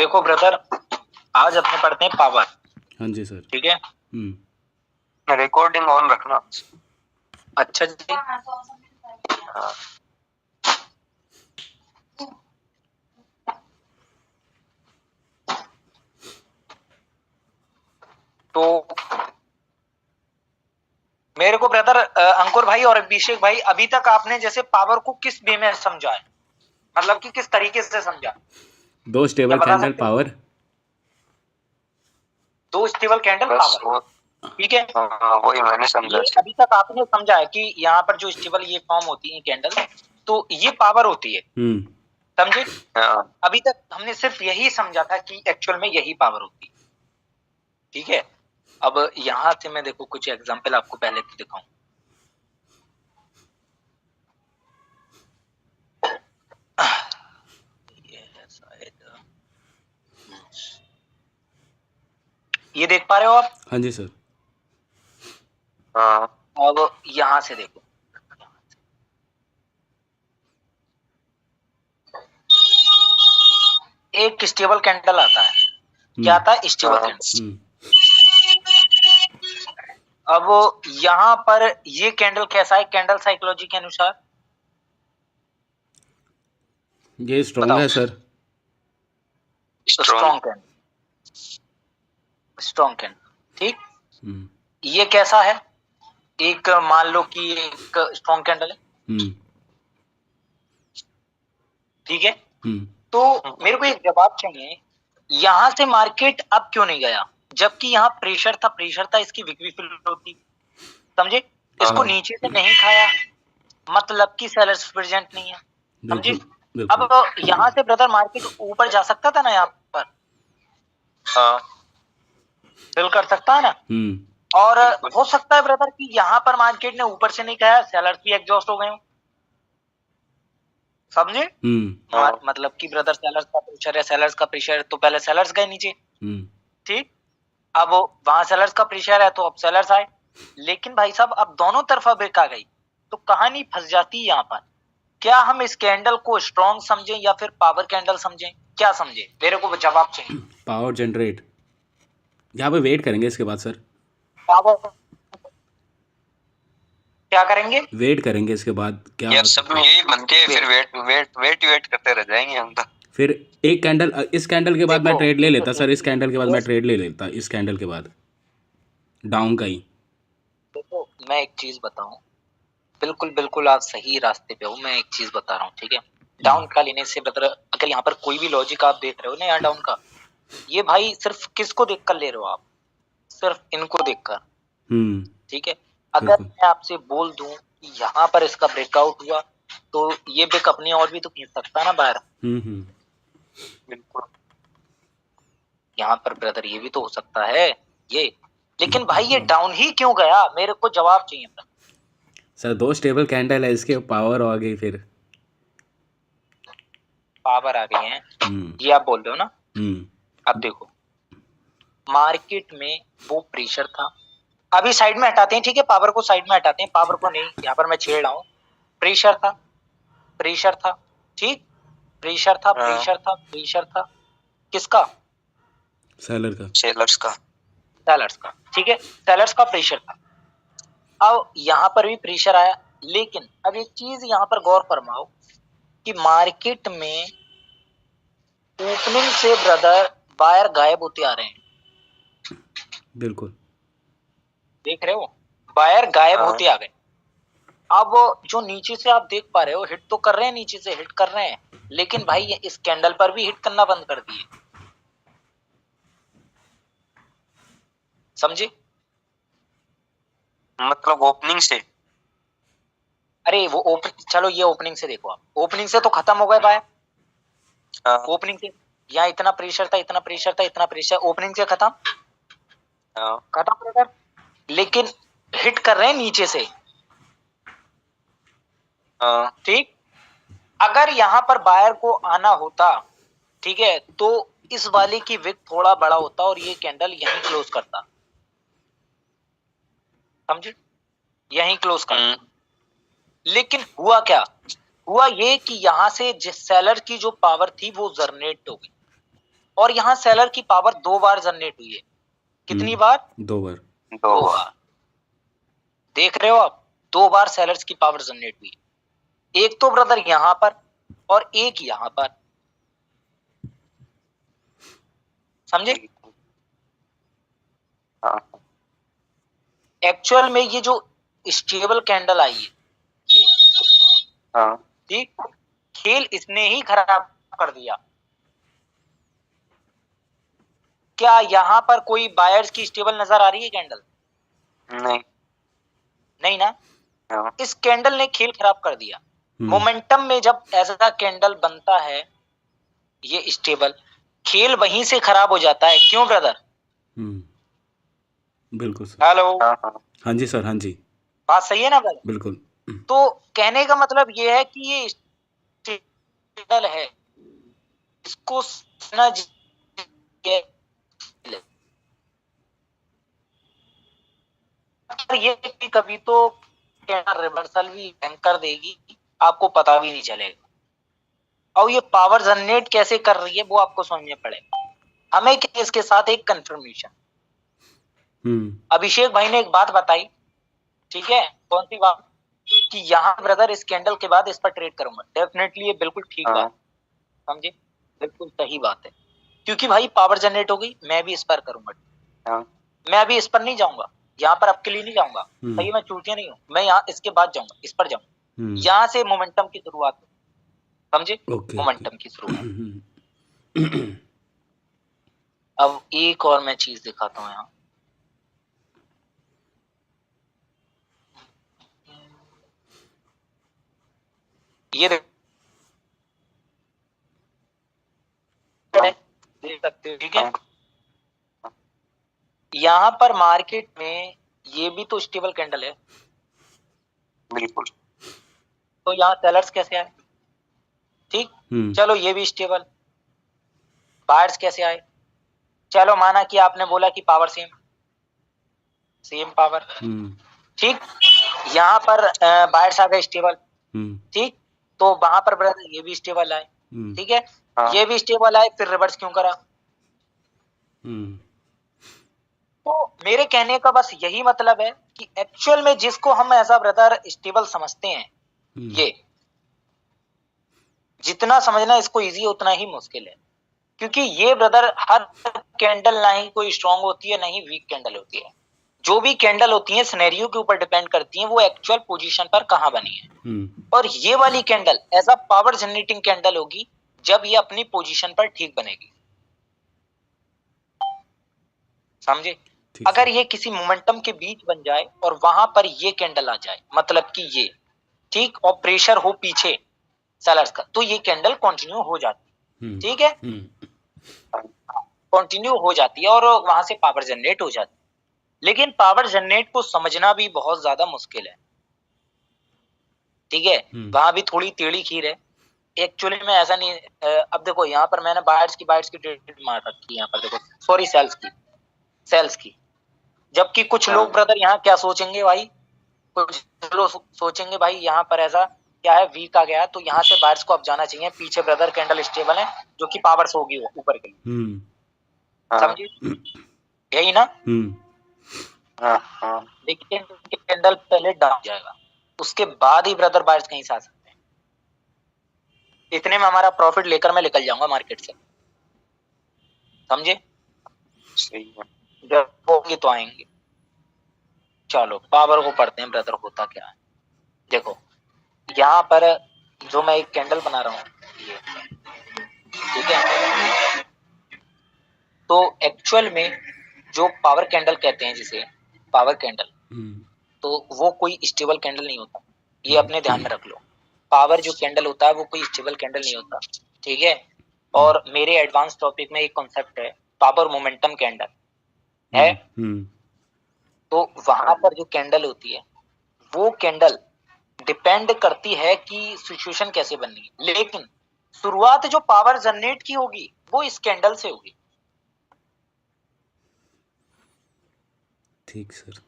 देखो ब्रदर, आज अपने पढ़ते हैं पावर। हाँ जी सर। ठीक है, रिकॉर्डिंग ऑन रखना। अच्छा जी। हाँ। तो मेरे को ब्रदर अंकुर भाई और अभिषेक भाई, अभी तक आपने जैसे पावर को किस वे में समझा है, मतलब कि किस तरीके से समझा? दो स्टेबल बता कैंडल सकते हो? पावर। दो स्टेबल कैंडल बस पावर, ठीक है। हाँ, वही मैंने समझा। ये अभी तक आपने समझा है कि यहाँ पर जो स्टेबल ये फॉर्म होती है कैंडल, तो ये पावर होती है, समझे? हाँ। अभी तक हमने सिर्फ यही समझा था कि एक्चुअल में यही पावर होती है, ठीक है। अब यहां से मैं देखो कुछ एग्जांपल आपको पहले तो दिखाऊं। ये देख पा रहे हो आप? हाँ जी सर। हाँ। अब यहां से देखो, एक स्टेबल कैंडल आता है। क्या आता है? Stable candle. अब यहां पर ये कैंडल कैसा है कैंडल साइकोलॉजी के अनुसार? ये स्ट्रॉन्ग है sir. Strong candle, strong candle, ठीक। ये कैसा है? एक मान लो कि एक स्ट्रॉन्ग कैंडल है, ठीक है। तो मेरे को एक जवाब चाहिए, यहां से मार्केट अब क्यों नहीं गया? जबकि यहाँ प्रेशर था, इसकी विक्री फिल होती, समझे? इसको नीचे से नहीं खाया, मतलब कि सेलर्स प्रेजेंट नहीं है, समझे? अब यहाँ से ब्रदर मार्केट ऊपर जा सकता था ना, यहाँ पर हाँ, फिल कर सकता है ना। और हो सकता है ब्रदर कि यहाँ पर मार्केट ने ऊपर से नहीं खाया, सेलर्स भी एग्जॉस्ट हो गए हो, समझे? मतलब कि ब्रदर सेलर्स का प्रेशर है, सेलर्स का प्रेशर, तो पहले सेलर्स गए नीचे, ठीक। अब वहां सेलर्स का प्रेशर है तो अब सेलर्स आए, लेकिन भाई साहब अब दोनों तरफा ब्रेक आ गई, तो कहानी फंस जाती है यहाँ पर। क्या हम इस कैंडल को स्ट्रॉन्ग समझें या फिर पावर कैंडल समझें, क्या समझें? मेरे को जवाब चाहिए। Power generate. यहाँ पे वेट करेंगे इसके बाद सर। पावर क्या करेंगे? वेट करेंगे इसके बाद। क्या यार सब में यही बनते हैं, फिर वेट करते रह जाएंगे हम तो। फिर एक कैंडल, इस कैंडल के बाद मैं ट्रेड ले लेता सर, इस कैंडल के बाद मैं ट्रेड ले लेता, इस कैंडल के बाद डाउन का ही। देखो मैं एक चीज बताऊं, बिल्कुल बिल्कुल आप सही रास्ते पे हो, मैं एक चीज बता रहा हूँ, ठीक है। डाउन का लेने से मतलब अगर यहाँ पर कोई भी लॉजिक आप देख रहे हो ना यहाँ डाउन का, ये भाई सिर्फ किसको देखकर ले रहे हो आप? सिर्फ इनको देखकर, ठीक है। अगर मैं आपसे बोल दूं कि यहाँ पर इसका ब्रेकआउट हुआ तो ये ब्रेक अपनी और भी तो खींच सकता है ना बाहर। बिल्कुल। यहाँ पर ब्रदर ये भी तो हो सकता है ये, लेकिन भाई ये डाउन ही क्यों गया? मेरे को जवाब चाहिए सर। दो स्टेबल कैंडल है, इसके पावर आ गई, फिर पावर आ गई है, ये आप बोल रहे हो ना। अब देखो मार्केट में वो प्रेशर था, अभी साइड में हटाते हैं, ठीक है। पावर को साइड में हटाते हैं, पावर को नहीं, यहाँ पर मैं छेड़ रहा हूँ। प्रेशर था, प्रेशर था, ठीक। प्रेशर था, प्रेशर था, प्रेशर था, किसका? सेलर का, सेलर्स का, सेलर्स का, ठीक है। सेलर्स का प्रेशर था। अब यहाँ पर भी प्रेशर आया, लेकिन अब एक चीज यहाँ पर गौर फरमाओ कि मार्केट में ओपनिंग से ब्रदर बायर गायब होते आ रहे हैं, बिल्कुल देख रहे हो, बायर गायब होते आ गए। अब जो नीचे से आप देख पा रहे हो, हिट तो कर रहे हैं, नीचे से हिट कर रहे हैं, लेकिन भाई ये इस कैंडल पर भी हिट करना बंद कर दिए, समझे? मतलब ओपनिंग से। अरे वो ओपनिंग, चलो ये ओपनिंग से देखो आप, ओपनिंग से तो खत्म हो गए बायर। ओपनिंग से यहाँ इतना प्रेशर था, इतना प्रेशर था, इतना प्रेशर, ओपनिंग से खत्म, खत्म ब्रदर। लेकिन हिट कर रहे हैं नीचे से, ठीक। अगर यहाँ पर बायर को आना होता, ठीक है, तो इस वाले की विक थोड़ा बड़ा होता और ये कैंडल यहीं क्लोज करता, समझे? यहीं क्लोज करता। लेकिन हुआ क्या? हुआ ये कि यहां से जिस सेलर की जो पावर थी वो जनरेट हो गई, और यहाँ सेलर की पावर 2 बार जनरेट हुई है। कितनी बार? 2 बार। 2 बार। देख रहे हो आप, 2 बार सेलर्स की पावर जनरेट हुई है। एक तो ब्रदर यहाँ पर और एक यहाँ पर, समझे? एक्चुअल में ये जो स्टेबल कैंडल आई है ये, ठीक, खेल इसने ही खराब कर दिया। क्या यहाँ पर कोई बायर्स की स्टेबल नजर आ रही है कैंडल? नहीं ना। इस कैंडल ने खेल खराब कर दिया। मोमेंटम में जब ऐसा कैंडल बनता है ये स्टेबल, खेल वहीं से खराब हो जाता है। क्यों ब्रदर? बिल्कुल सर। हेलो। हाँ जी सर, हाँ जी, बात सही है ना ब्रदर? बिल्कुल। तो कहने का मतलब ये है कि ये स्टेबल है, इसको समझना ये कि कभी तो रिवर्सल भी हैंग कर देगी, आपको पता भी नहीं चलेगा। और ये पावर जनरेट कैसे कर रही है वो आपको समझने पड़ेगा। हमें इसके साथ एक कंफर्मेशन, अभिषेक भाई ने एक बात बताई, ठीक है, कौन सी बात? कि यहाँ ब्रदर इस कैंडल के बाद इस पर ट्रेड करूंगा। डेफिनेटली ये बिल्कुल ठीक बात, समझे, बिल्कुल सही बात है। क्योंकि भाई पावर जनरेट हो गई, मैं भी इस पर करूंगा। मैं अभी इस पर नहीं जाऊंगा, यहाँ पर आपके लिए नहीं जाऊंगा, सही, मैं चूतिया नहीं हूँ, मैं यहाँ इसके बाद जाऊंगा, इस पर जाऊंगा। यहाँ से मोमेंटम की शुरुआत, समझे, मोमेंटम की शुरुआत। अब एक और मैं चीज दिखाता हूँ यहाँ, ये देख सकते हो, ठीक है। यहाँ पर मार्केट में ये भी तो स्टेबल कैंडल है, बिल्कुल। तो यहाँ सेलर्स कैसे आए? ठीक, चलो ये भी स्टेबल। बायर्स कैसे आए? चलो माना कि आपने बोला कि पावर सेम पावर, ठीक, यहाँ पर बायर्स आ गए स्टेबल, ठीक, तो वहां पर ब्रदर ये भी स्टेबल आए, ठीक है, ये भी स्टेबल आए, फिर रिवर्स क्यों करा? तो मेरे कहने का बस यही मतलब है कि एक्चुअल में जिसको हम ऐसा ब्रदर स्टेबल समझते हैं, ये जितना समझना इसको इजी है उतना ही मुश्किल है। क्योंकि ये ब्रदर हर कैंडल ना ही कोई स्ट्रांग होती है, ना ही वीक कैंडल होती है। जो भी कैंडल होती है सिनेरियो के ऊपर डिपेंड करती है, वो एक्चुअल पोजीशन पर कहां बनी है। और ये वाली कैंडल ऐसा पावर जनरेटिंग कैंडल होगी जब ये अपनी पोजीशन पर ठीक बनेगी, समझे। अगर ये किसी मोमेंटम के बीच बन जाए और वहां पर ये कैंडल आ जाए, मतलब कि ये, ठीक, और प्रेशर हो पीछे सेलर्स का, तो ये कैंडल कंटिन्यू हो जाती, ठीक है, कंटिन्यू हो जाती है और वहां से पावर जनरेट हो जाती है। लेकिन पावर जनरेट को समझना भी बहुत ज्यादा मुश्किल है, ठीक है, वहां भी थोड़ी टेढ़ी खीर है। एक्चुअली में ऐसा नहीं, अब देखो यहाँ पर मैंने बायर्स की ट्रेड मार रखी है, यहाँ पर देखो, सॉरी सेल्स की। जबकि कुछ लोग ब्रदर यहाँ क्या सोचेंगे भाई, कुछ लोग सोचेंगे भाई यहाँ पर ऐसा क्या है, वीक आ गया तो यहाँ से बायर्स को अब जाना चाहिए, पीछे ब्रदर कैंडल स्टेबल है जो कि पावर्स होगी ऊपर के लिए, समझिए, यही ना। देखिए कैंडल पहले डाउन जाएगा, उसके बाद ही ब्रदर बायर्स कहीं से आ सकते हैं। इतने में हमारा प्रॉफिट लेकर मैं निकल जाऊंगा मार्केट से, समझे, सही है। जब होंगे तो आएंगे। चलो पावर को पढ़ते हैं ब्रदर, होता क्या है। देखो यहाँ पर जो मैं एक कैंडल बना रहा हूँ ये, ठीक है, तो एक्चुअल में जो पावर कैंडल कहते हैं जिसे पावर कैंडल, तो वो कोई स्टेबल कैंडल नहीं होता, ये अपने ध्यान में रख लो। पावर जो कैंडल होता है वो कोई स्टेबल कैंडल नहीं होता, ठीक है। और मेरे एडवांस टॉपिक में एक कॉन्सेप्ट है पावर मोमेंटम कैंडल है, तो वहां पर जो कैंडल होती है वो कैंडल डिपेंड करती है कि सिचुएशन कैसे बननी है, लेकिन शुरुआत जो पावर जनरेट की होगी वो इस कैंडल से होगी। ठीक सर।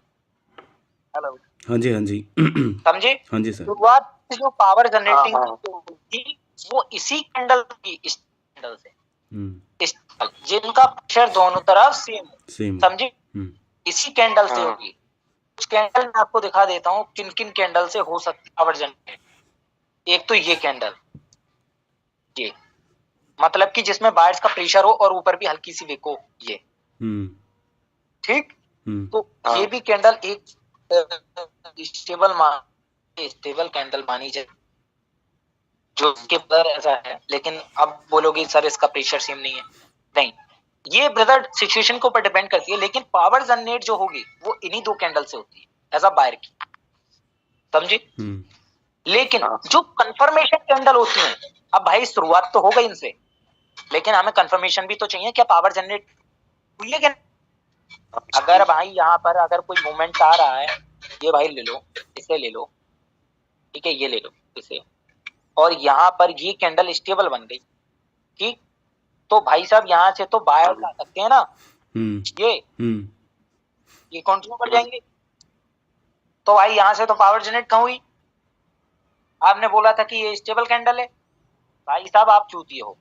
हेलो, हाँ जी, हाँ जी, समझे, हाँ जी सर। शुरुआत जो पावर जनरेटिंग होगी वो इसी कैंडल की, इस कैंडल से, इस जिनका प्रेशर दोनों तरफ सेम, सेम। समझे, इसी कैंडल से हाँ। होगी। कुछ कैंडल मैं आपको दिखा देता हूँ किन किन कैंडल से हो सकती है पावर जनरेट। एक तो ये कैंडल, ये मतलब कि जिसमें वायर्स का प्रेशर हो और ऊपर भी हल्की सी विक हो, ये ठीक। तो ये भी कैंडल एक स्टेबल कैंडल मानी जाए, जो उसके ब्रदर ऐसा है। लेकिन अब बोलोगे सर इसका प्रेशर सेम नहीं है, नहीं, ये ब्रदर सिचुएशन के ऊपर डिपेंड करती है। लेकिन पावर जनरेट जो होगी वो इन्हीं दो कैंडल से होती है एज अ बायर की, समझे। लेकिन जो कंफर्मेशन कैंडल होती है, अब भाई शुरुआत तो हो गई इनसे, लेकिन हमें कंफर्मेशन भी तो चाहिए क्या पावर जनरेट हुई है क्या। अगर भाई यहाँ पर अगर कोई मूवमेंट आ रहा है, ये भाई ले लो, इसे ले लो, ठीक है, ये ले लो इसे, और यहाँ पर ये कैंडल स्टेबल बन गई, ठीक, तो भाई साहब यहाँ से तो बायर आ सकते हैं ना, ये कंटिन्यू कर जाएंगे। तो भाई यहाँ से तो पावर जनरेट कहाँ हुई। आपने बोला था कि ये स्टेबल कैंडल है, भाई साहब आप चूतिए हो,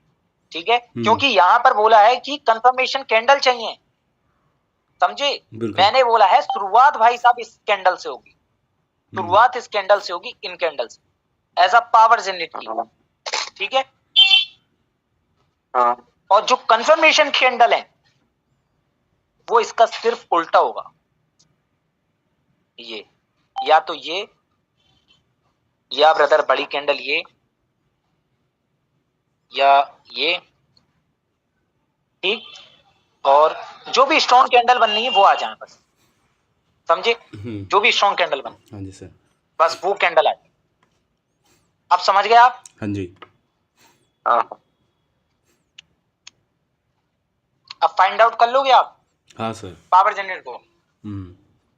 ठीक है, क्योंकि यहाँ पर बोला है कि कंफर्मेशन कैंडल चाहिए, समझे। मैंने बोला है शुरुआत भाई साहब इस कैंडल से होगी, शुरुआत इस कैंडल से होगी, इन कैंडल से एज अ पावर जनरेट की, ठीक है। और जो कंफर्मेशन कैंडल है वो इसका सिर्फ उल्टा होगा, ये या तो ये, या ब्रदर बड़ी कैंडल ये, या ये, ठीक। और जो भी स्ट्रॉन्ग कैंडल बननी है वो आ जाए बस, समझे, जो भी स्ट्रॉन्ग कैंडल बन, हाँ जी सर, बस वो कैंडल आ जाए। अब समझ गए आप। हाँ जी। अब फाइंड आउट कर लोगे आप। हाँ सर। पावर जनरेट को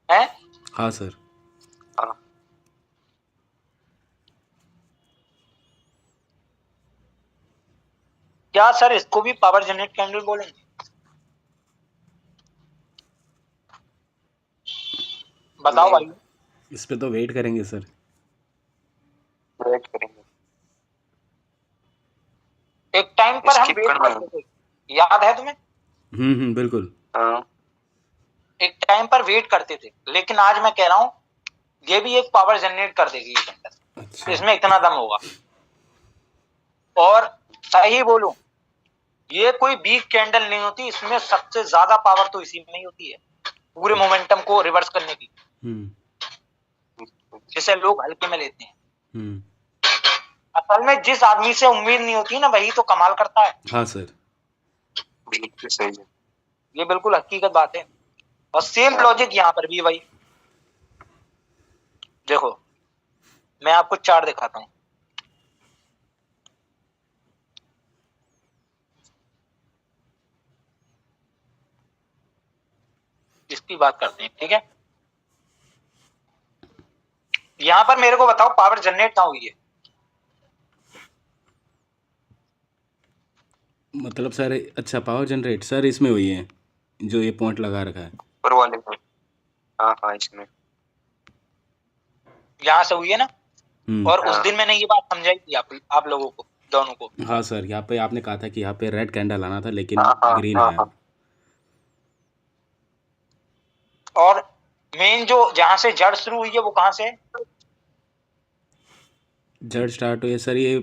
है। हाँ सर। क्या सर इसको भी पावर जनरेट कैंडल बोलेंगे। बताओ भाई। इस पे तो वेट करेंगे सर, वेट करेंगे। एक टाइम पर हम वेट करते थे, याद है तुम्हें। बिल्कुल। एक टाइम पर वेट करते थे, लेकिन आज मैं कह रहा हूं ये भी एक पावर जनरेट कर देगी ये कैंडल। अच्छा। इसमें इतना दम होगा। और सही बोलूं, ये कोई वीक कैंडल नहीं होती, इसमें सबसे ज्यादा पावर तो इसी में ही होती है, पूरे मोमेंटम को रिवर्स करने की, जिसे लोग हल्के में लेते हैं। असल में जिस आदमी से उम्मीद नहीं होती ना वही तो कमाल करता है। हाँ सर, बिल्कुल सही है, ये बिल्कुल हकीकत बात है। और सेम लॉजिक यहाँ पर भी है भाई। देखो मैं आपको चार्ट दिखाता हूं, इसकी बात करते हैं, ठीक है। यहां पर मेरे को बताओ पावर जनरेट कहां हुई है। मतलब सर, अच्छा पावर जनरेट सर इसमें हुई है, जो ये पॉइंट लगा रखा है ऊपर वाले में। हाँ इसमें यहां से हुई है ना। और उस दिन मैंने ये बात समझाई थी आप लोगों को, दोनों को। हाँ सर, यहाँ पे आपने कहा था कि यहाँ पे रेड कैंडल आना था, लेकिन ग्रीन आया। और मेन जो जहां से जड़ शुरू हुई है वो कहां से है। जड़ स्टार्ट हुई है सर, ये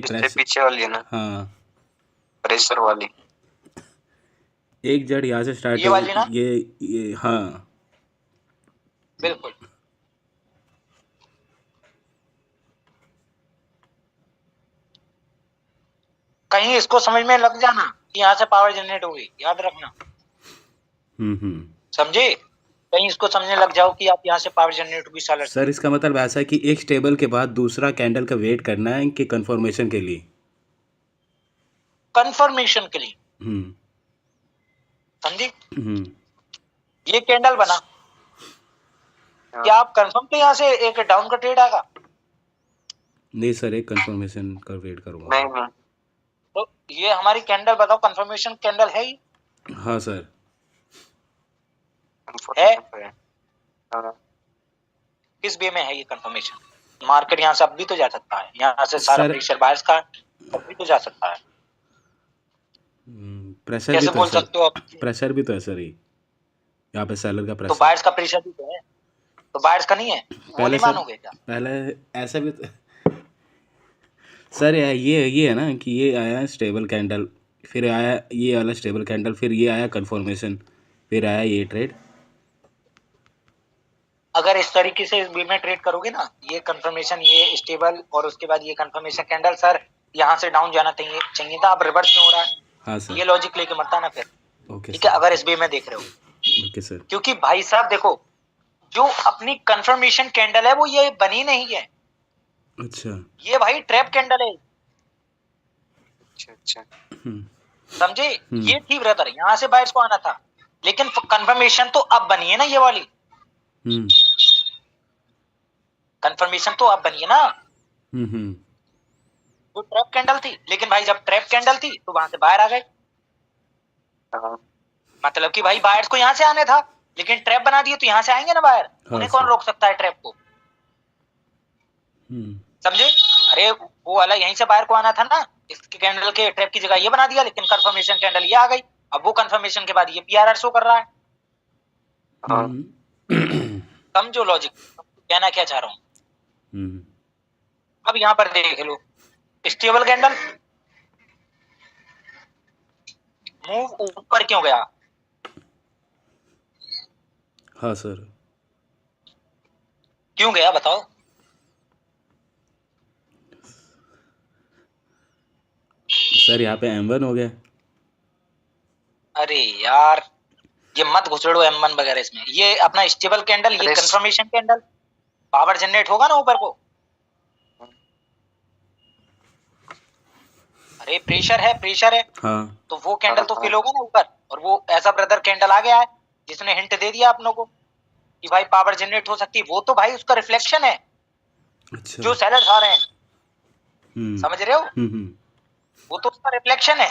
पीछे वाली है ना। हाँ, प्रेशर वाली एक जड़ यहाँ से स्टार्ट ये वाली ना। ये हाँ बिल्कुल। कहीं इसको समझ में लग जाना कि यहाँ से पावर जनरेट हो गई, याद रखना। समझे, कहीं इसको समझने लग जाओ कि आप यहाँ से पावर जनरेट होगी सालर। सर इसका मतलब ऐसा है कि एक स्टेबल के बाद दूसरा कैंडल का वेट करना है कि कंफर्मेशन के लिए। कंफर्मेशन के लिए, समझे। ये कैंडल बना, क्या आप कंफर्म पे यहाँ से एक डाउन का ट्रेड आएगा। नहीं सर, एक कंफर्मेशन का वेट करूंगा। नहीं तो ये हमारी कैंडल बताओ कंफर्मेशन कैंडल है ही। हाँ सर है। किस वे में है ये कंफर्मेशन। मार्केट यहाँ से अब भी तो जा सकता है, यहाँ से सारा प्रेशर बायर्स का अब भी तो जा सकता है। प्रेशर भी कैसे तो है बोल सर, सकते हो आप? प्रेशर भी तो है सर, ये यहाँ पे सेलर का तो प्रेशर। बायर्स का प्रेशर भी तो है, तो बायर्स का नहीं है, वो पहले नहीं सर, मानोगे क्या? पहले ऐसा भी तो सर ये है ना कि ये आया स्टेबल कैंडल, फिर आया ये वाला स्टेबल कैंडल, फिर ये आया कंफर्मेशन, फिर आया ये ट्रेड। अगर इस तरीके से इस वे में ट्रेड करोगे ना, ये कंफर्मेशन, ये स्टेबल और उसके बाद ये कंफर्मेशन कैंडल, सर यहाँ से डाउन जाना चाहिए था, अब रिवर्स क्यों हो रहा है? हाँ सर। ये लॉजिक लेके मत आना फिर, ओके ठीक है, सर। अगर इस वे में देख रहे हो। Okay sir. क्योंकि भाई साहब देखो, जो अपनी कंफर्मेशन कैंडल है वो ये बनी नहीं है, अच्छा। ये भाई ट्रैप कैंडल है, अच्छा अच्छा। समझे? ये थी ब्रदर, यहाँ से बायर्स को आना था, लेकिन कंफर्मेशन तो अब बनी है ना, ये वाली कंफर्मेशन तो अब बनी है ना, वो ट्रैप कैंडल थी, लेकिन भाई जब ट्रैप कैंडल थी तो वहां से बाहर आ गए, हाँ मतलब कि भाई बायर्स को यहाँ से आने था, लेकिन ट्रैप बना दिए तो यहाँ से आएंगे ना बाहर, हाँ उन्हें कौन सर। रोक सकता है ट्रैप को? समझे? अरे वो वाला यहीं से बाहर को आना था ना, इसके कैंडल के ट्रैप की जगह ये बना दिया, लेकिन कंफर्मेशन कैंडल ये आ गई, अब वो कंफर्मेशन के बाद ये पीआरआर शो कर रहा है। हाँ। समझो लॉजिक, कहना क्या चाह रहा हूँ। अब यहाँ पर देख लो, स्टेबल कैंडल मूव ऊपर क्यों गया? हाँ सर। क्यों गया बताओ? सर यहाँ पे M1 हो गया। अरे यार, ये मत घुसड़ो M1 वगैरह इसमें, ये अपना स्टेबल कैंडल, ये कंफर्मेशन कैंडल, पावर जनरेट होगा ना ऊपर को, अरे प्रेशर है हाँ। तो वो कैंडल तो फिल होगा ना ऊपर, और वो ऐसा ब्रदर कैंडल आ गया है जिसने हिंट दे दिया आप लोगों को कि भाई पावर जनरेट हो सकती है, वो तो भाई उसका रिफ्लेक्शन है। अच्छा। जो सेलर्स आ रहे हैं, समझ रहे हो? वो तो उसका रिफ्लेक्शन है,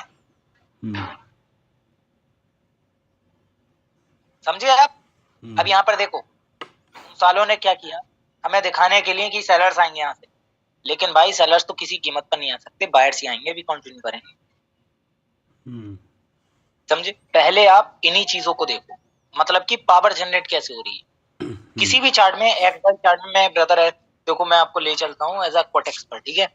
समझे आप? अब यहाँ पर देखो, सालों ने क्या किया, हमें दिखाने के लिए कि सेलर्स आएंगे यहाँ से, लेकिन भाई सेलर्स तो किसी कीमत पर नहीं आ सकते, बायर्स ही आएंगे, भी कंटिन्यू करेंगे। समझे? पहले आप इन्हीं चीजों को देखो, मतलब कि पावर जनरेट कैसे हो रही है किसी भी चार्ट में, एक्सएल चार्ट में ब्रदर है, देखो मैं आपको ले चलता हूँ एज अ क्वार्ट एक्सपर्ट, ठीक है?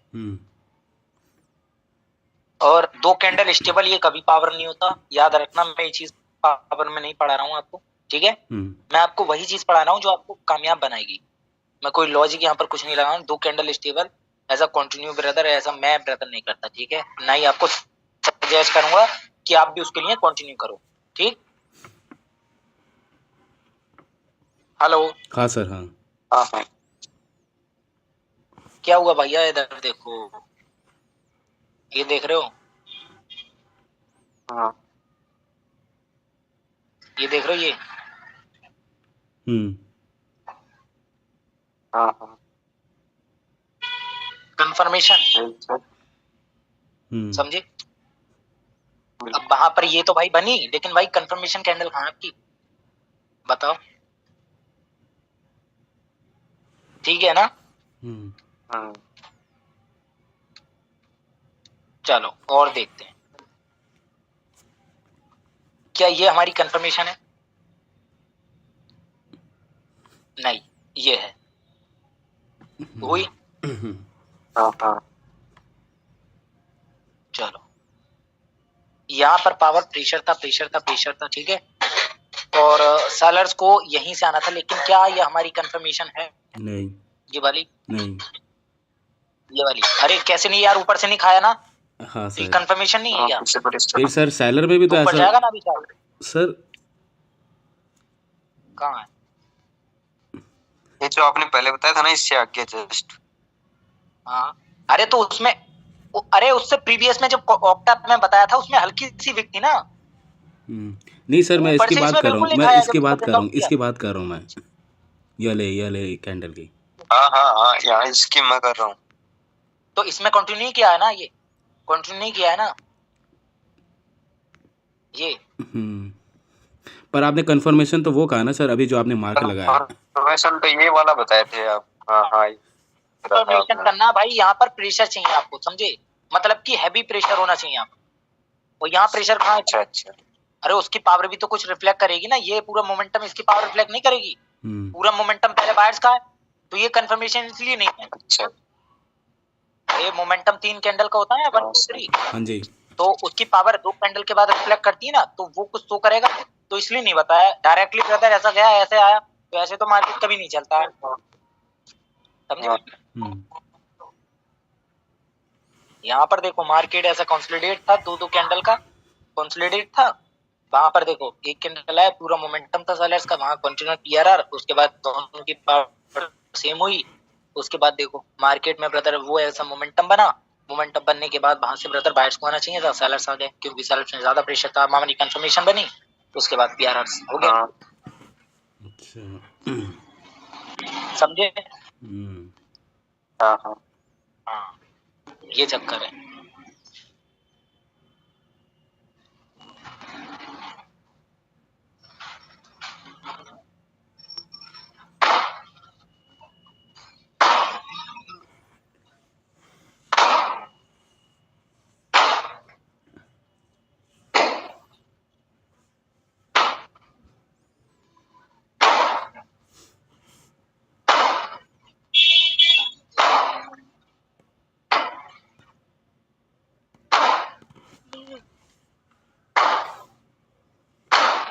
और दो कैंडल स्टेबल, ये कभी पावर नहीं होता, याद रखना, मैं ये चीज पावर में नहीं पढ़ा रहा हूँ आपको, ठीक है? मैं आपको वही चीज पढ़ा रहा हूँ जो आपको कामयाब बनाएगी, मैं कोई लॉजिक यहाँ पर कुछ नहीं लगा रहा हूँ। दो candle stable as a continue brother, ऐसा मैं ब्रदर नहीं करता, ठीक है? ना ही आपको सजेस्ट करूंगा कि आप भी उसके लिए कंटिन्यू करो, ठीक? हेलो। हाँ सर। हाँ हाँ हाँ। क्या हुआ भैया? इधर देखो, ये देख रहे हो? हाँ ये देख रहे हो? ये हाँ हाँ। कंफर्मेशन, समझे? अब वहां पर ये तो भाई बनी, लेकिन भाई कंफर्मेशन कैंडल कहाँ आपकी, बताओ? ठीक है ना? चलो और देखते हैं, क्या ये हमारी कंफर्मेशन है? नहीं, ये है, हुई? हाँ हाँ। चलो, यहाँ पर पावर प्रेशर था, ठीक है? और सेलर्स को यहीं से आना था, लेकिन क्या ये हमारी कंफर्मेशन है? नहीं। ये वाली नहीं। ये वाली, अरे कैसे नहीं यार, ऊपर से नहीं खाया ना? हाँ सर। कंफर्मेशन नहीं है क्या? फिर सर सेलर में भी तो ऊपर ऐसा जाएगा ना अभी चार्ट? सर। कहाँ है? ये जो आपने पहले बताया था ना, इससे आगे जस्ट। हाँ, अरे तो उसमें, अरे उससे प्रीवियस में जब ऑक्टा में बताया था, उसमें हल्की सी विक थी ना। नहीं सर, मैं इसकी बात कर रहा हूँ, मैं इसकी बात कर रहा हूँ, इसकी बात कर रहा हूँ मैं, ये ले कैंडल की। हाँ हाँ हाँ, यहाँ इसकी मैं कर रहा हूँ। तो इसमें कंटिन्यू किया है ना, ये कंटिन्यू नहीं किया है ना ये। पर आपने कंफर्मेशन तो वो कहा ना सर, अभी जो आपने मार्क लगाया। कंफर्मेशन तो ये वाला बताए थे आप। हाँ हाँ। कंफर्मेशन करना भाई, यहाँ पर प्रेशर चाहिए आपको, समझे? मतलब कि हैवी प्रेशर होना चाहिए यहाँ पर, और यहाँ प्रेशर कहाँ है? अच्छा अच्छा अरे उसकी पावर भी तो कुछ रिफ्लेक्ट करेगी ना, ये पूरा मोमेंटम इसकी पावर रिफ्लेक्ट नहीं करेगी। पूरा मोमेंटम पहले बायर्स का है, तो ये कंफर्मेशन इसलिए नहीं है। अच्छा ये मोमेंटम 3 कैंडल का होता है 1 2 3, हाँ जी। तो उसकी पावर 2 कैंडल के बाद रिफ्लेक्ट करती है ना, तो वो कुछ तो करेगा, तो इसलिए नहीं बताया डायरेक्टली ब्रदर, ऐसा गया ऐसे आया, तो ऐसे तो मार्केट कभी नहीं चलता है, समझे? यहाँ पर देखो मार्केट ऐसा कंसोलिडेट था, 2 कैंडल का कंसोलिडेट था, वहां पर देखो एक कैंडल आया, पूरा मोमेंटम था सेलर्स का, वहां कंटिन्यू टीआरआर, उसके बाद दोनों की पावर सेम हुई, उसके बाद देखो मार्केट में ब्रदर वो ऐसा मोमेंटम बना, मोमेंटम बनने के बाद वहां से ब्रदर बायर्स को आना चाहिए था, सेलर्स आ गए क्योंकि सेलर्स में ज्यादा प्रेशर था, मामूली कंफर्मेशन बनी, उसके बाद पीआरआर हो गया। अच्छा समझे? हाँ हाँ हाँ, ये चक्कर है।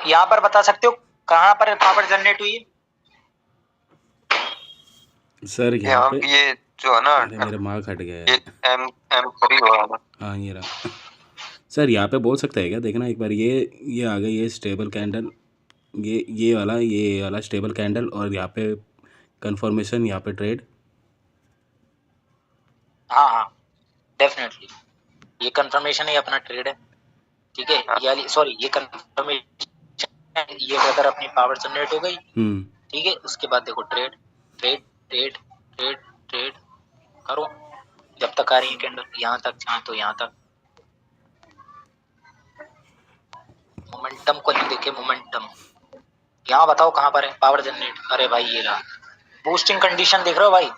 यहाँ पर बता सकते हो कहाँ पर पावर जनरेट हुई? सर यहाँ यहाँ पे ये जो है ना, अरे मेरा मार्क हट गया ये है। M3 हो रहा है। हाँ ये रहा। सर यहाँ पे बोल सकते हैं क्या, देखना एक बार, ये आ गई, ये स्टेबल कैंडल, ये वाला स्टेबल कैंडल, और यहाँ पे कंफर्मेशन, यहाँ पे ट्रेड। हाँ हाँ डेफिनेटली, ये कंफर्मेशन ही अपना ट्रेड है, ठीक है, यानी सॉरी ये कंफर्मेशन, ये ब्रदर अपनी पावर जनरेट हो गई, ठीक है, उसके बाद देखो trade trade trade trade trade करो जब तक आ रही है कैंडल यहाँ तक, यहाँ तो यहाँ तक, मोमेंटम को नहीं देखे, मोमेंटम यहाँ बताओ कहाँ पर है पावर जनरेट? अरे भाई ये रहा, बूस्टिंग कंडीशन देख रहे हो भाई?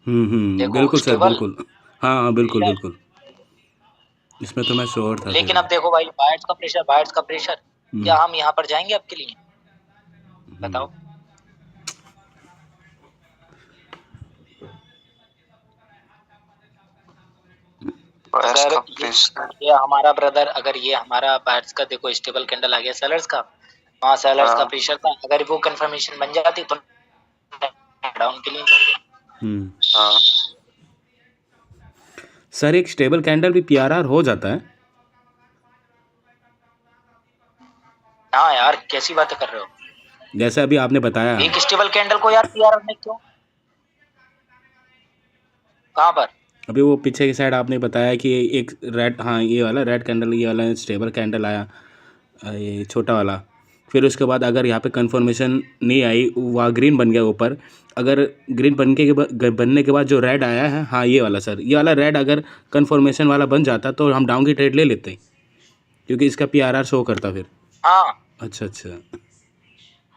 बिल्कुल सर, बिल्कुल, हाँ बिल्कुल बिल्कुल, इसमें तो मैं श्योर था। लेकिन अब देखो भाई बायर्स का प्रेशर, क्या हम यहाँ पर जाएंगे आपके लिए? बताओ। सर ये हमारा ब्रदर, अगर ये हमारा बायर्स का देखो स्टेबल कैंडल आ गया सेलर्स का, वहाँ सेलर्स का प्रेशर था, अगर वो कंफर्मेशन बन जाती तो डाउन के लिए। सर एक स्टेबल कैंडल भी पीआरआर हो जाता है? हाँ यार कैसी बातें कर रहे हो, जैसे अभी आपने बताया एक स्टेबल कैंडल को यार पीआरआर में क्यों, कहाँ पर? अभी वो पीछे की साइड आपने बताया कि एक रेड, हाँ ये वाला रेड कैंडल, ये वाला स्टेबल कैंडल आया, ये छोटा वाला, फिर उसके बाद अगर यहाँ पे कंफर्मेशन नहीं आई, वहाँ ग्रीन बन गया ऊपर, अगर ग्रीन बनने के बाद जो रेड आया है, हाँ ये वाला सर, ये वाला रेड अगर कंफर्मेशन वाला बन जाता तो हम डाउन की ट्रेड ले लेते, क्योंकि इसका पीआरआर शो करता फिर। हाँ अच्छा अच्छा,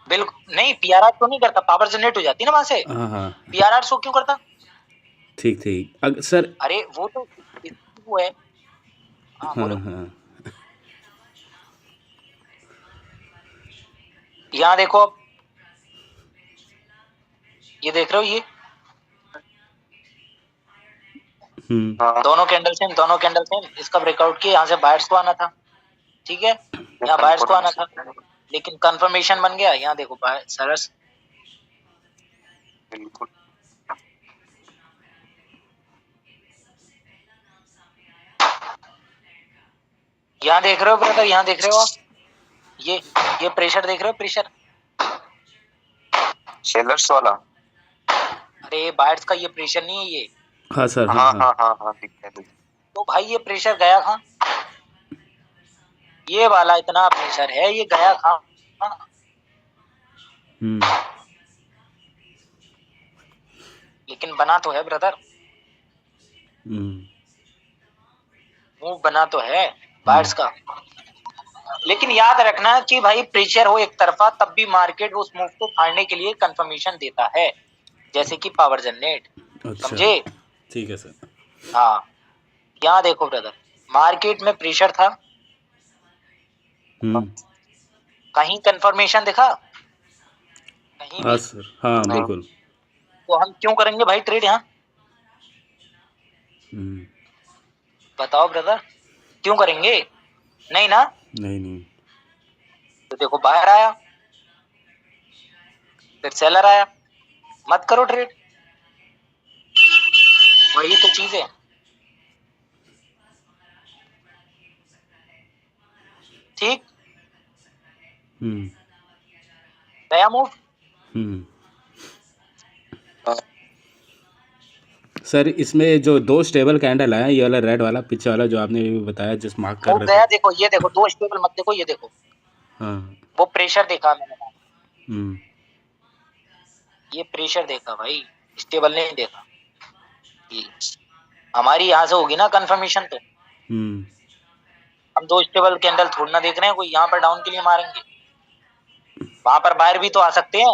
बिल्कुल नहीं, पीआरआर तो नहीं करता, पावर जनरेट हो जाती ना वहां से, हाँ हाँ पीआरआर शो क्यों करता? ठीक ठीक सर, अरे वो तो वो है। हाँ बोलो। हाँ यहाँ देखो अब, ये देख रहे हो, ये दोनों कैंडल सेम, इसका ब्रेकआउट किया, यहाँ से बायर्स को आना था, ठीक है, यहाँ बायर्स को आना था, लेकिन कंफर्मेशन बन गया, यहाँ देखो सेलर्स, बिल्कुल यहाँ देख रहे हो ब्रदर, यहाँ देख रहे हो आप, ये प्रेशर देख रहे हो, प्रेशर सेलर्स वाला, अरे बायर्स का ये प्रेशर नहीं है ये, हाँ सर, हाँ हाँ हाँ हाँ ठीक है। तो भाई ये प्रेशर गया कहाँ, ये वाला इतना प्रेशर है, ये गया कहाँ? लेकिन बना तो है ब्रदर, मूव बना तो है बायर्स का, लेकिन याद रखना कि भाई प्रेशर हो एक तरफा तब भी मार्केट उस मूव को फाड़ने के लिए कंफर्मेशन देता है, जैसे कि पावर जनरेट। अच्छा समझे? ठीक है सर। हाँ, यहाँ देखो ब्रदर, मार्केट में प्रेशर था, हम्म। कहीं कंफर्मेशन दिखा, कहीं हाँ भी। सर, हाँ नहीं। बिल्कुल। तो हम क्यों करेंगे भाई ट्रेड यहाँ? हम्म। बताओ ब्रदर, क्यों करेंगे? नहीं ना। नहीं नहीं। तो देखो बाहर आया, फिर सेलर आया, मत करो ट्रेड। वही तो चीज है। ठीक, हम्म। नया मूव। हम्म। हाँ, सर इसमें जो दो स्टेबल कैंडल है, ये वाला रेड वाला पीछे वाला जो आपने अभी बताया, जिस मार्क कर मूव रहे गया, थे। देखो ये देखो, दो स्टेबल मत देखो, ये देखो, हाँ। वो प्रेशर देखा मैंने, हम्म। ये प्रेशर देखा भाई, स्टेबल नहीं देखा। ये हमारी यहाँ से होगी ना कंफर्मेशन, तो हम्म। हम दो स्टेबल कैंडल थोड़ी ना देख रहे हैं, कोई यहाँ पर डाउन के लिए मारेंगे, वहां पर बाहर भी तो आ सकते हैं।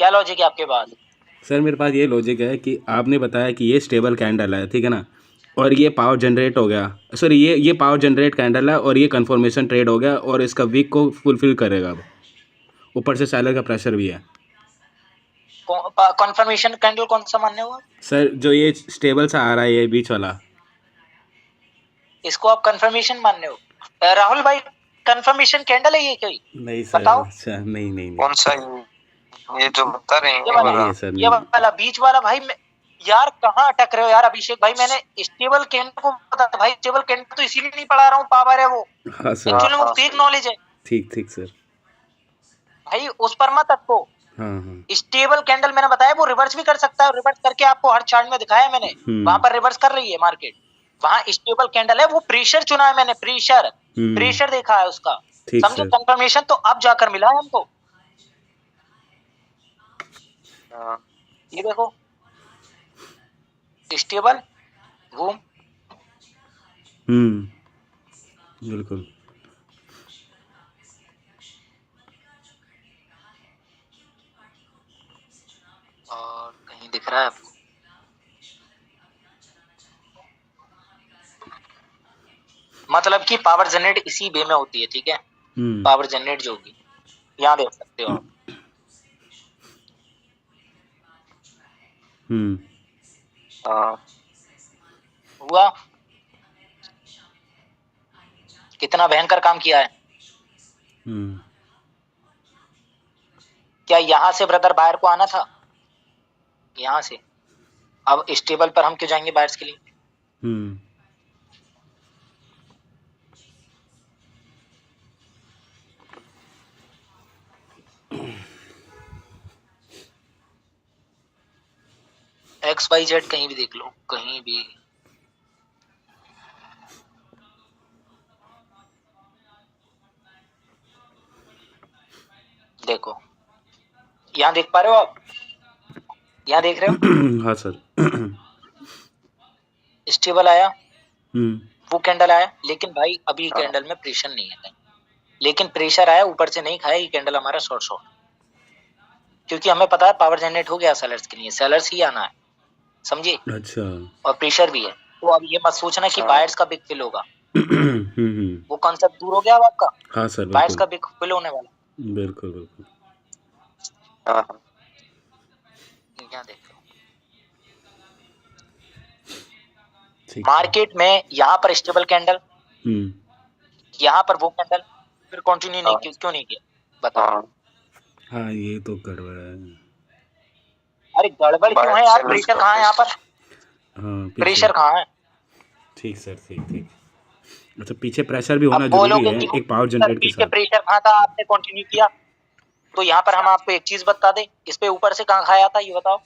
क्या लॉजिक है आपके पास? सर मेरे पास ये लॉजिक है कि आपने बताया कि ये स्टेबल कैंडल है, ठीक है ना, और ये पावर जनरेट हो गया, सॉरी ये पावर जनरेट कैंडल है और ये कंफर्मेशन ट्रेड हो गया और इसका वीक को फुलफिल करेगा अब, ऊपर से सेलर का प्रेशर भी है। कंफर्मेशन कैंडल कौन सा मानने हुआ? सर जो ये स्टेबल सा आ रहा है, ये बीच वाला। इसको आप कंफर्मेशन मानने हो? राहुल भाई, कंफर्मेशन कैंडल है ये कोई? नहीं सर, बताओ। अच्छा नहीं नहीं नहीं। कौन सा ये जो बता रहे हैं ये ये वाला, नहीं वाला? है सर, ये नहीं। वाला बीच वाला भाई यार कहाँ अटक रहे हो यार अभिषेक भाई, मैंने स्टेबल कैंडल को पता है भाई, स्टेबल कैंडल तो इसीलिए नहीं पढ़ा रहा हूँ, पावर है वो, हाँ सर। एक्चुअली वो हाँ, फेक सही। नॉलेज है ठीक ठीक सर। भाई, उस पर मत अटको। हाँ हाँ। स्टेबल कैंडल मैंने बताया वो रिवर्स भी कर सकता है, रिवर्स करके आपको हर चार्ट में दिखाया है मैंने, वहां पर रिवर्स कर रही है मार्केट, वहां स्टेबल कैंडल है, वो प्रेशर चुना है मैंने, प्रेशर, प्रेशर देखा है उसका, ठीक समझे? सर। कंफर्मेशन तो अब जाकर मिला है हमको। हाँ, ये देखो, स्टेबल घूम, बिल्कुल। और कहीं दिख रहा है आपको? मतलब कि पावर जनरेट इसी वे में होती है, ठीक है, पावर जनरेट जो होगी, यहाँ देख सकते हो आप। हाँ, हुआ, कितना भयंकर काम किया है। क्या यहाँ से ब्रदर बाहर को आना था? यहाँ से अब स्टेबल पर हम क्यों जाएंगे बायर्स के लिए? XYZ कहीं भी देख लो, कहीं भी। देखो, यहाँ देख पा रहे हो आप? यहाँ देख रहे हो? हाँ सर। स्टेबल आया, वो कैंडल आया, लेकिन भाई अभी कैंडल में प्रेशर नहीं है, लेकिन प्रेशर आया, ऊपर से नहीं खाया, ये कैंडल हमारा शॉर्ट, क्योंकि हमें पता है पावर जनरेट हो गया सेलर्स के लिए, सेलर्स ही आना है, समझिए? अच्छा। और प्रेशर भी है, तो अब ये मत सोचना कि बायर्स का बिग फिल होगा, वो कॉन्सेप्ट दूर हो गया अब आपका। हाँ सर, बायर्स का बिल्कुल बिग फिल होने वाला। बिल्कुल बिल्कुल। हाँ, यहाँ देखो, ठीक। मार्केट में यहाँ पर स्टेबल कैंडल, यहाँ पर वो कैंडल, फिर कंटिन्यू नहीं क्यों नहीं किया बताओ? हाँ, हाँ ये तो गड़बड़ है। अरे गड़बड़ क्यों है यार, प्रेशर कहाँ है यहाँ पर? हाँ प्रेशर कहाँ है? ठीक सर, ठीक ठीक। अच्छा, पीछे प्रेशर भी होना अब जरूरी बोलोगे है कि एक पावर सर जनरेट के पीछे साथ। प्रेशर कहाँ था, आपने कंटिन्यू किया, तो यहाँ पर हम आपको एक चीज बता दें, इस पे ऊपर से कहाँ खाया था ये बताओ,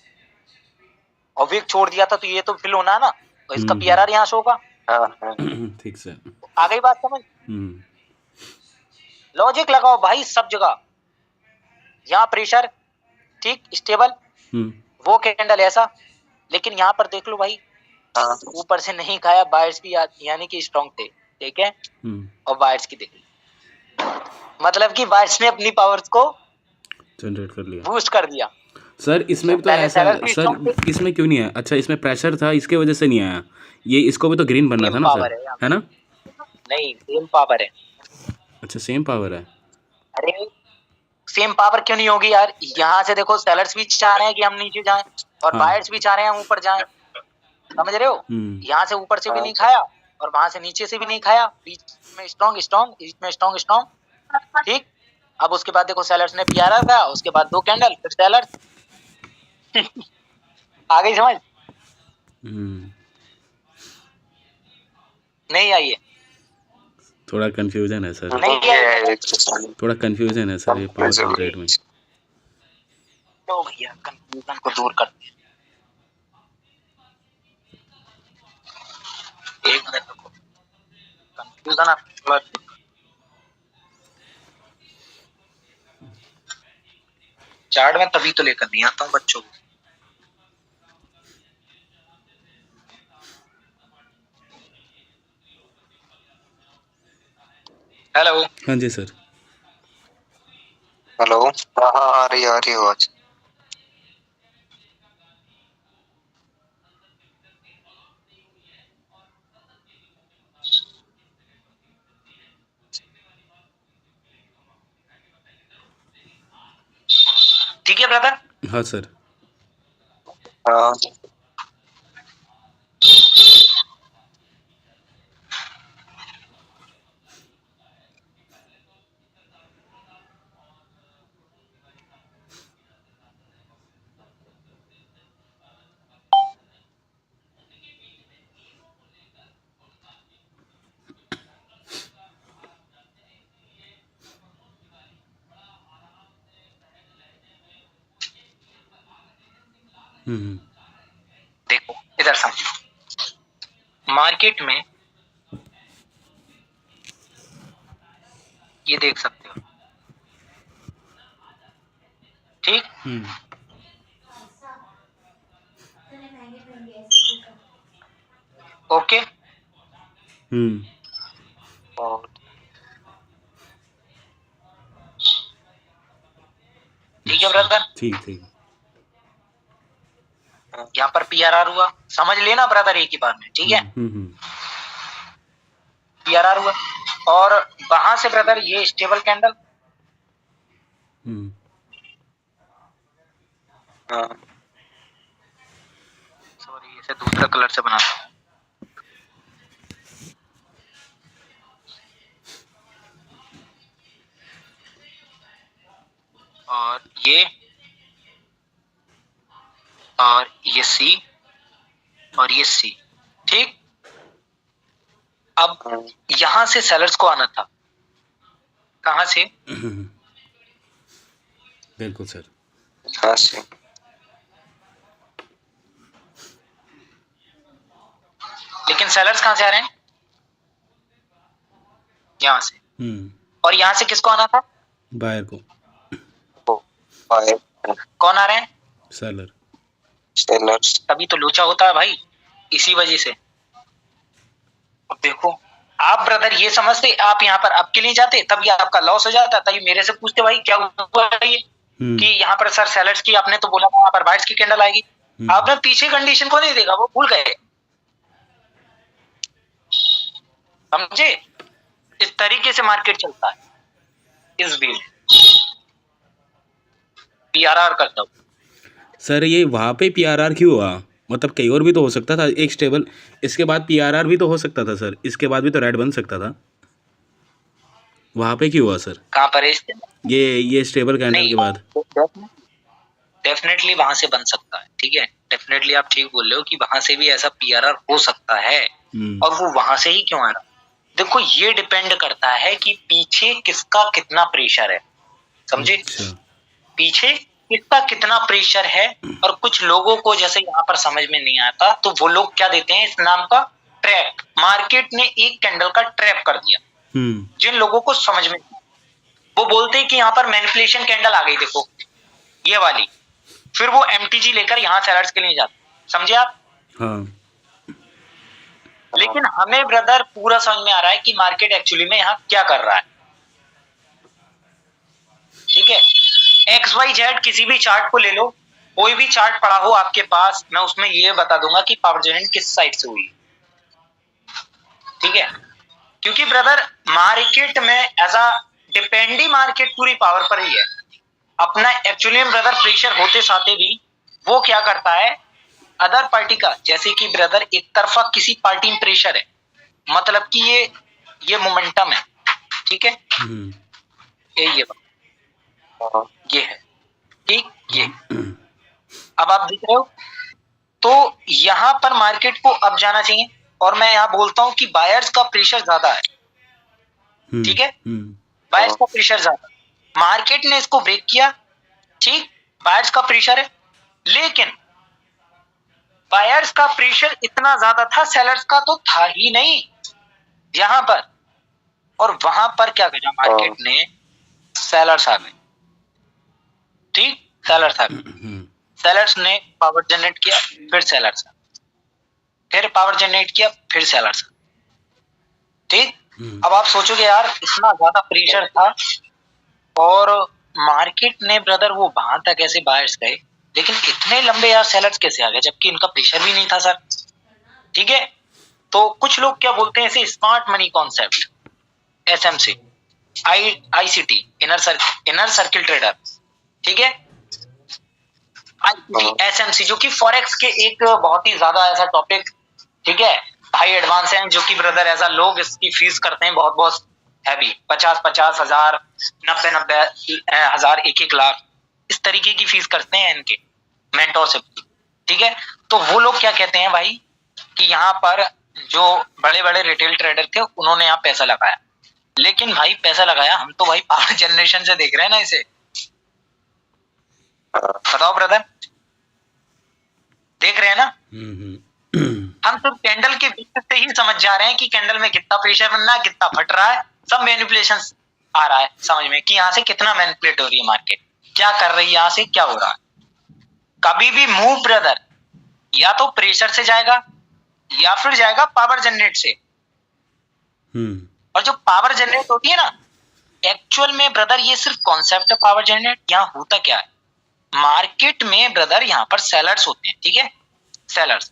और विक छोड़ दिया था, तो ये तो फिल होना है ना, और इसका PRR यहाँ से होगा। ठीक सर। आ गई बात समझ? लॉजिक लगाओ भाई सब जगह, यहाँ प्रेशर ठीक स्टेबल, वो कैंडल ऐसा, लेकिन यहाँ पर देख लो भाई, ऊपर से नहीं खाया, बायर्स भी यानी कि स्ट्रॉन्ग थे, ठीक है, और बायर्स की देखी, मतलब कि बायर्स ने अपनी पावर्स को जनरेट कर लिया, बूस्ट कर दिया। सर इसमें भी तो पहले ऐसा सेलर्स है भी सर, स्ट्रॉन्ग थे। इसमें क्यों नहीं आया? अच्छा इसमें प्रेशर था इसके वजह से नहीं आया, ये इसको भी तो ग्रीन बनना सेम था ना सर, पावर है यहाँ है ना? पे। नहीं, सेम पावर है। अच्छा सेम पावर है। अरे सेम पावर क्यों नहीं होगी यार? यहाँ से देखो, सेलर्स भी चाह रहे हैं कि हम नीचे जाएं और हाँ। बायर्स भी चाह रहे हैं हम ऊपर जाएं। समझ रहे हो? यहाँ से ऊपर से भी नहीं खाया और वहां से नीचे से भी नहीं खाया, बीच में स्ट्रॉन्ग स्ट्रॉन्ग, बीच में स्ट्रॉन्ग स्ट्रॉन्ग। ठीक। अब उसके बाद देखो, सेलर्स ने पियारा था, उसके बाद 2 कैंडल, फिर सेलर्स। आ गई समझ? नहीं आई है? थोड़ा कंफ्यूजन है सर, नहीं आई है? थोड़ा कंफ्यूजन है सर ये पावर ट्रेड में। तो भैया कंफ्यूजन को दूर करते हैं। एक मिनट रुको, कंफ्यूजन आप थोड़ा चार्ट में तभी तो लेकर नहीं आता हूँ बच्चों को। हेलो। हाँ जी सर। हेलो। हाँ हाँ, आ रही आवाज। ठीक है ब्रदर। हाँ सर। हाँ। देखो इधर समझो, मार्केट में ये देख सकते हो, ठीक। ओके। ठीक है ब्रदर। ठीक ठीक। यहाँ पर पीआरआर हुआ, समझ लेना ब्रदर एक ही बार में, ठीक है। पीआरआर हुआ और वहां से ब्रदर ये स्टेबल कैंडल, सॉरी इसे दूसरा कलर से बनाता हूँ। और ये सी और ये सी, ठीक। अब यहां से सेलर्स को आना था, कहां से? बिल्कुल सर। हाँ से। लेकिन सेलर्स कहां से आ रहे हैं? यहां से। और यहां से किसको आना था? बायर को। कौन आ रहे हैं? सेलर। सेलर्स। तभी तो लोचा होता है भाई, इसी वजह से। अब देखो, आप ब्रदर ये समझते, आप यहाँ पर अब के लिए जाते तब ये आपका लॉस हो जाता, तभी मेरे से पूछते भाई क्या हुआ ये, कि यहाँ पर सर सेलर्स की आपने तो बोला था यहाँ पर बायर्स की कैंडल आएगी। आपने पीछे कंडीशन को नहीं देखा, वो भूल गए, समझे? इस तरीके से मार्केट चलता है। इस बीच पीआरआर करता हूँ सर, ये वहाँ पे पीआरआर क्यों हुआ? मतलब कहीं और भी तो हो सकता था, एक स्टेबल इसके बाद पीआरआर भी तो हो सकता था सर, इसके बाद भी तो रेड बन सकता था, वहाँ पे क्यों हुआ सर? कहाँ पर? ये स्टेबल कैंडल के बाद डेफिनेटली वहां से बन सकता है, ठीक है। डेफिनेटली आप ठीक बोल रहे हो कि वहां से भी ऐसा पीआरआर हो सकता है। और वो वहां से ही क्यों आ रहा? देखो ये डिपेंड करता है कि पीछे किसका कितना प्रेशर है, समझे? अच्छा। पीछे किसका कितना प्रेशर है। और कुछ लोगों को जैसे यहाँ पर समझ में नहीं आता, तो वो लोग क्या देते हैं, इस नाम का ट्रैप। मार्केट ने एक कैंडल का ट्रैप कर दिया। जिन लोगों को समझ में, वो बोलते हैं कि यहाँ पर मैनिपुलेशन कैंडल आ गई, देखो ये वाली, फिर वो एमटीजी लेकर यहाँ सेलर्स के लिए जाते, समझे आप? हाँ। लेकिन हमें ब्रदर पूरा समझ में आ रहा है कि मार्केट एक्चुअली में यहाँ क्या कर रहा है, ठीक है। XYZ किसी भी चार्ट को ले लो, कोई भी चार्ट पड़ा हो आपके पास, मैं उसमें ये बता दूंगा कि पावर जनरेशन किस साइड से हुई, ठीक है। क्योंकि ब्रदर मार्केट में एज अ डिपेंडी मार्केट पूरी पावर पर ही है अपना। एक्चुअली ब्रदर प्रेशर होते साथे भी वो क्या करता है अदर पार्टी का, जैसे कि ब्रदर एक तरफा किसी पार्टी में प्रेशर है, मतलब कि ये मोमेंटम है, ठीक है। ये बात ये है, ठीक। ये अब आप देख रहे हो, तो यहां पर मार्केट को अब जाना चाहिए, और मैं यहां बोलता हूं कि बायर्स का प्रेशर ज्यादा है, ठीक है। बायर्स का प्रेशर ज्यादा, मार्केट ने इसको ब्रेक किया, ठीक। बायर्स का प्रेशर है, लेकिन बायर्स का प्रेशर इतना ज्यादा था, सेलर्स का तो था ही नहीं यहां पर। और वहां पर क्या किया मार्केट ने, सेलर्स आ गए, ठीक। सेलर्स आ गए, सेलर्स ने पावर जनरेट किया, फिर सेलर्स, फिर पावर जनरेट किया, फिर सेलर्स, ठीक। अब आप सोचोगे यार इतना ज्यादा प्रेशर था और मार्केट ने ब्रदर वो वहां तक कैसे बायर्स गए, लेकिन इतने लंबे यार सेलर्स कैसे आ गए जबकि इनका प्रेशर भी नहीं था सर, ठीक है। तो कुछ लोग क्या बोलते हैं इसे smart money concept, SMC, ICT, inner circle trader, ठीक है। एसएमसी जो कि फॉरेक्स के एक बहुत ही ज्यादा ऐसा टॉपिक, ठीक है, हाई एडवांस है, जो कि ब्रदर ऐसा लोग इसकी फीस करते हैं बहुत बहुत हैवी, 50-50 हजार, 90-90 हजार, 1-1 लाख, इस तरीके की फीस करते हैं इनके मेंटोरशिप की, ठीक है। तो वो लोग क्या कहते हैं भाई कि यहाँ पर जो बड़े बड़े रिटेल ट्रेडर थे उन्होंने यहाँ पैसा लगाया, लेकिन भाई पैसा लगाया हम तो भाई पावर जनरेशन से देख रहे हैं ना इसे, बताओ ब्रदर, देख रहे हैं ना। हम सिर्फ कैंडल के बेसिस से ही समझ जा रहे हैं कि कैंडल में कितना प्रेशर बनना है, कितना फट रहा है, सब मैनिपुलेशन आ रहा है समझ में कि यहाँ से कितना मैनिपुलेट हो रही है मार्केट, क्या कर रही है, यहाँ से क्या हो रहा है। कभी भी मूव ब्रदर या तो प्रेशर से जाएगा या फिर जाएगा पावर जनरेट से। और जो पावर जनरेट होती है ना, एक्चुअल में ब्रदर ये सिर्फ कॉन्सेप्ट है पावर जनरेट। यहाँ होता क्या है मार्केट में ब्रदर, यहाँ पर सेलर्स होते हैं, ठीक है, सेलर्स।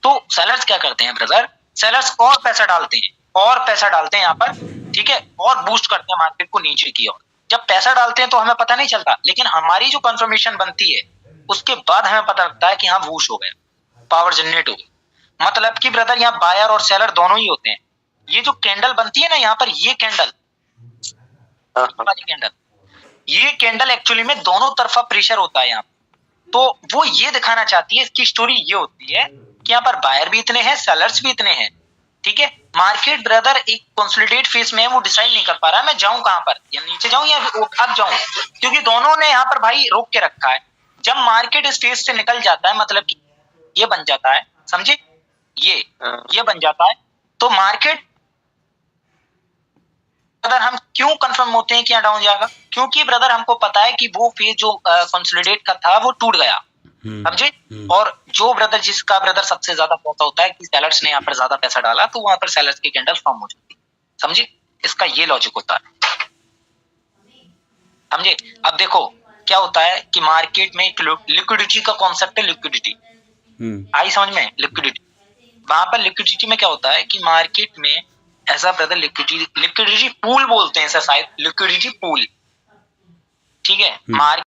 तो सेलर्स क्या करते हैं ब्रदर, सेलर्स और पैसा डालते हैं, और पैसा डालते हैं यहाँ पर, ठीक है, और बूस्ट करते हैं मार्केट को नीचे की ओर। जब पैसा डालते हैं तो हमें पता नहीं चलता, लेकिन हमारी जो कंफर्मेशन बनती है उसके बाद हमें पता लगता है कि हाँ बूस्ट हो गया, पावर जनरेट हो गई। मतलब कि ब्रदर यहाँ बायर और सेलर दोनों ही होते हैं। ये जो कैंडल बनती है ना यहाँ पर, ये कैंडल, ये कैंडल एक्चुअली में दोनों तरफा प्रेशर होता है यहाँ। तो वो ये दिखाना चाहती है, इसकी स्टोरी ये होती है कि यहाँ पर बायर भी इतने हैं, सेलर्स भी इतने हैं, ठीक है। मार्केट ब्रदर एक कंसोलिडेट फेज में है, वो डिसाइड नहीं कर पा रहा है मैं जाऊं कहां पर, या नीचे जाऊं या अब जाऊं, क्योंकि दोनों ने यहाँ पर भाई रोक के रखा है। जब मार्केट इस फेज से निकल जाता है, मतलब कि ये बन जाता है, समझे, ये बन जाता है, तो मार्केट ब्रदर हम क्यों कंफर्म होते हैं कि यहाँ डाउन जाएगा, क्योंकि ब्रदर हमको पता है कि वो फेज जो कंसोलिडेट का था वो टूट गया, समझे। और जो ब्रदर जिसका ब्रदर सबसे ज्यादा पैसा होता है कि सेलर्स ने यहाँ पर ज्यादा पैसा डाला, तो वहां पर सेलर्स की कैंडल फॉर्म हो जाती है, समझे। इसका ये लॉजिक होता है, समझे। अब देखो क्या होता है कि मार्केट में एक लिक्विडिटी का कॉन्सेप्ट है, लिक्विडिटी आई समझ में, लिक्विडिटी। वहां पर लिक्विडिटी में क्या होता है कि मार्केट में ऐसा ब्रदर लिक्विडिटी पूल बोलते हैं, ऐसा शायद लिक्विडिटी पूल, ठीक है। मार्केट